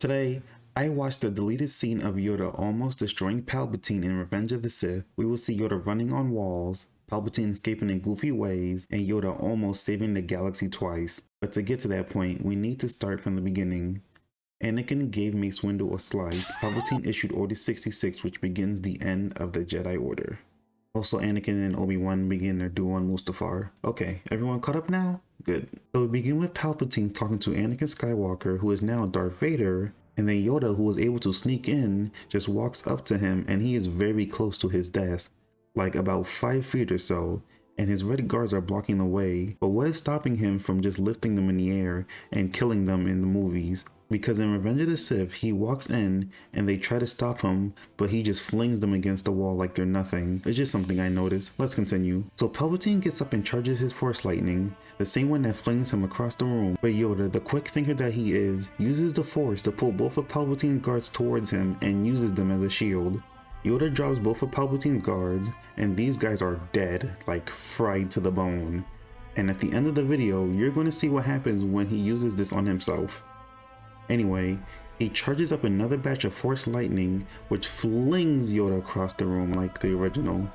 Today, I watched the deleted scene of Yoda almost destroying Palpatine in Revenge of the Sith. We will see Yoda running on walls, Palpatine escaping in goofy ways, and Yoda almost saving the galaxy twice. But to get to that point, we need to start from the beginning. Anakin gave Mace Windu a slice. Palpatine issued Order 66, which begins the end of the Jedi Order. Also, Anakin and Obi-Wan begin their duel on Mustafar. Okay, everyone caught up now? Good. So we begin with Palpatine talking to Anakin Skywalker, who is now Darth Vader, and then Yoda, who was able to sneak in, just walks up to him, and he is very close to his desk, like about 5 feet or so, and his red guards are blocking the way. But what is stopping him from just lifting them in the air and killing them in the movies? Because in Revenge of the Sith, he walks in and they try to stop him, but he just flings them against the wall like they're nothing. It's just something I noticed. Let's continue. So Palpatine gets up and charges his Force Lightning, the same one that flings him across the room. But Yoda, the quick thinker that he is, uses the Force to pull both of Palpatine's guards towards him and uses them as a shield. Yoda drops both of Palpatine's guards, and these guys are dead, like fried to the bone. And at the end of the video, you're going to see what happens when he uses this on himself. Anyway, he charges up another batch of Force Lightning, which flings Yoda across the room like the original.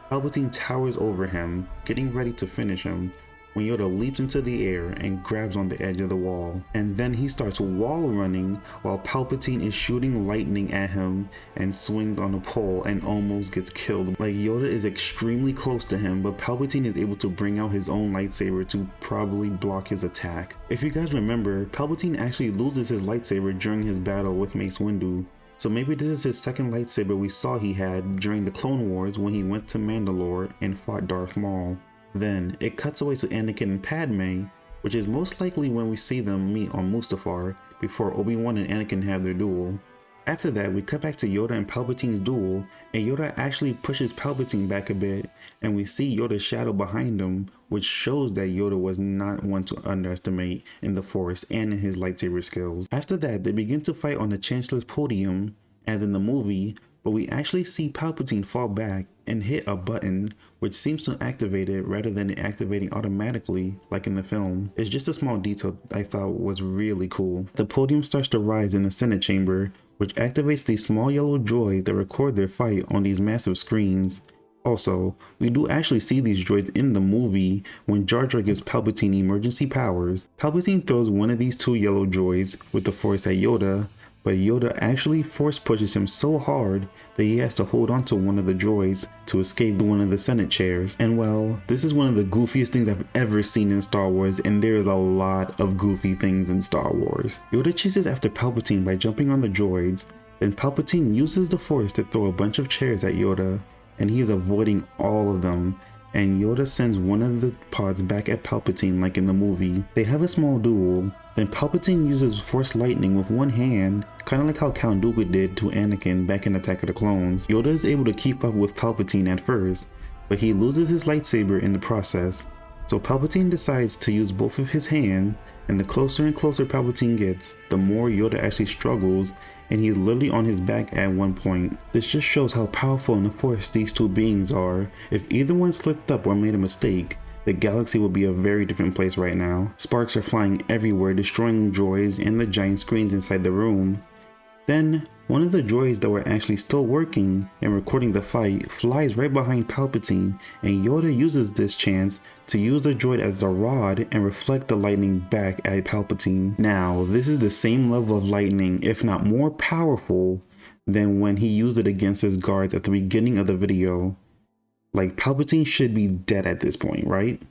Palpatine towers over him, getting ready to finish him, when Yoda leaps into the air and grabs on the edge of the wall. And then he starts wall running while Palpatine is shooting lightning at him and swings on a pole and almost gets killed. Like, Yoda is extremely close to him, but Palpatine is able to bring out his own lightsaber to probably block his attack. If you guys remember, Palpatine actually loses his lightsaber during his battle with Mace Windu. So maybe this is his second lightsaber we saw he had during the Clone Wars when he went to Mandalore and fought Darth Maul. Then it cuts away to Anakin and Padme, which is most likely when we see them meet on Mustafar before Obi-Wan and Anakin have their duel. After that, we cut back to Yoda and Palpatine's duel, and Yoda actually pushes Palpatine back a bit, and we see Yoda's shadow behind him, which shows that Yoda was not one to underestimate in the Force and in his lightsaber skills. After that, they begin to fight on the Chancellor's podium, as in the movie, but we actually see Palpatine fall back and hit a button, which seems to activate it rather than it activating automatically like in the film. It's just a small detail I thought was really cool. The podium starts to rise in the Senate chamber, which activates these small yellow droids that record their fight on these massive screens. Also, we do actually see these droids in the movie when Jar Jar gives Palpatine emergency powers. Palpatine throws one of these 2 yellow droids with the Force at Yoda, but Yoda actually force pushes him so hard that he has to hold on to one of the droids to escape one of the Senate chairs. And well, this is one of the goofiest things I've ever seen in Star Wars, and there is a lot of goofy things in Star Wars. Yoda chases after Palpatine by jumping on the droids, then Palpatine uses the Force to throw a bunch of chairs at Yoda, and he is avoiding all of them. And Yoda sends one of the pods back at Palpatine like in the movie. They have a small duel, then Palpatine uses Force Lightning with one hand, kind of like how Count Dooku did to Anakin back in Attack of the Clones. Yoda is able to keep up with Palpatine at first, but he loses his lightsaber in the process. So Palpatine decides to use both of his hands, and the closer and closer Palpatine gets, the more Yoda actually struggles, and he's literally on his back at one point. This just shows how powerful in the Force these 2 beings are. If either one slipped up or made a mistake, the galaxy would be a very different place right now. Sparks are flying everywhere, destroying droids and the giant screens inside the room. Then, one of the droids that were actually still working and recording the fight flies right behind Palpatine, and Yoda uses this chance to use the droid as a rod and reflect the lightning back at Palpatine. Now, this is the same level of lightning, if not more powerful, than when he used it against his guards at the beginning of the video. Like, Palpatine should be dead at this point, right?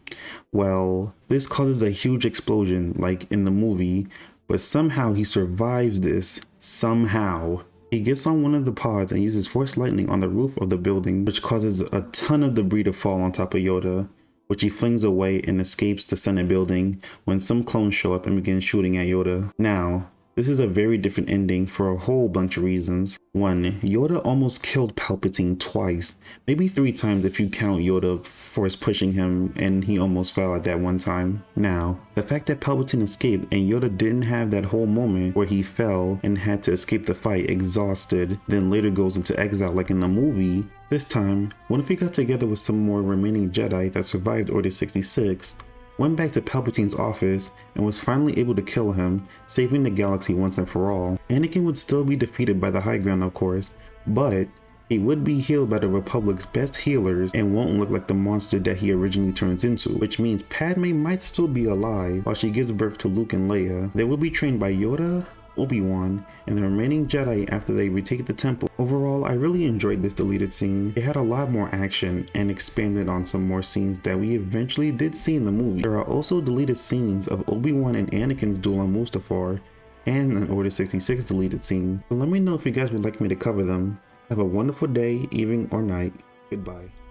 Well, this causes a huge explosion, like in the movie, but somehow he survives this. Somehow. He gets on one of the pods and uses Force Lightning on the roof of the building, which causes a ton of debris to fall on top of Yoda, which he flings away and escapes the Senate building when some clones show up and begin shooting at Yoda. Now, this is a very different ending for a whole bunch of reasons. 1. Yoda almost killed Palpatine twice, maybe 3 times if you count Yoda force pushing him and he almost fell at that one time. Now, the fact that Palpatine escaped and Yoda didn't have that whole moment where he fell and had to escape the fight exhausted, then later goes into exile like in the movie. This time, what if he got together with some more remaining Jedi that survived Order 66, went back to Palpatine's office and was finally able to kill him, saving the galaxy once and for all. Anakin would still be defeated by the High Ground, of course, but he would be healed by the Republic's best healers and won't look like the monster that he originally turns into, which means Padme might still be alive while she gives birth to Luke and Leia. They will be trained by Yoda, Obi-Wan, and the remaining Jedi after they retake the temple. Overall, I really enjoyed this deleted scene. It had a lot more action and expanded on some more scenes that we eventually did see in the movie. There are also deleted scenes of Obi-Wan and Anakin's duel on Mustafar, and an Order 66 deleted scene. So let me know if you guys would like me to cover them. Have a wonderful day, evening, or night. Goodbye.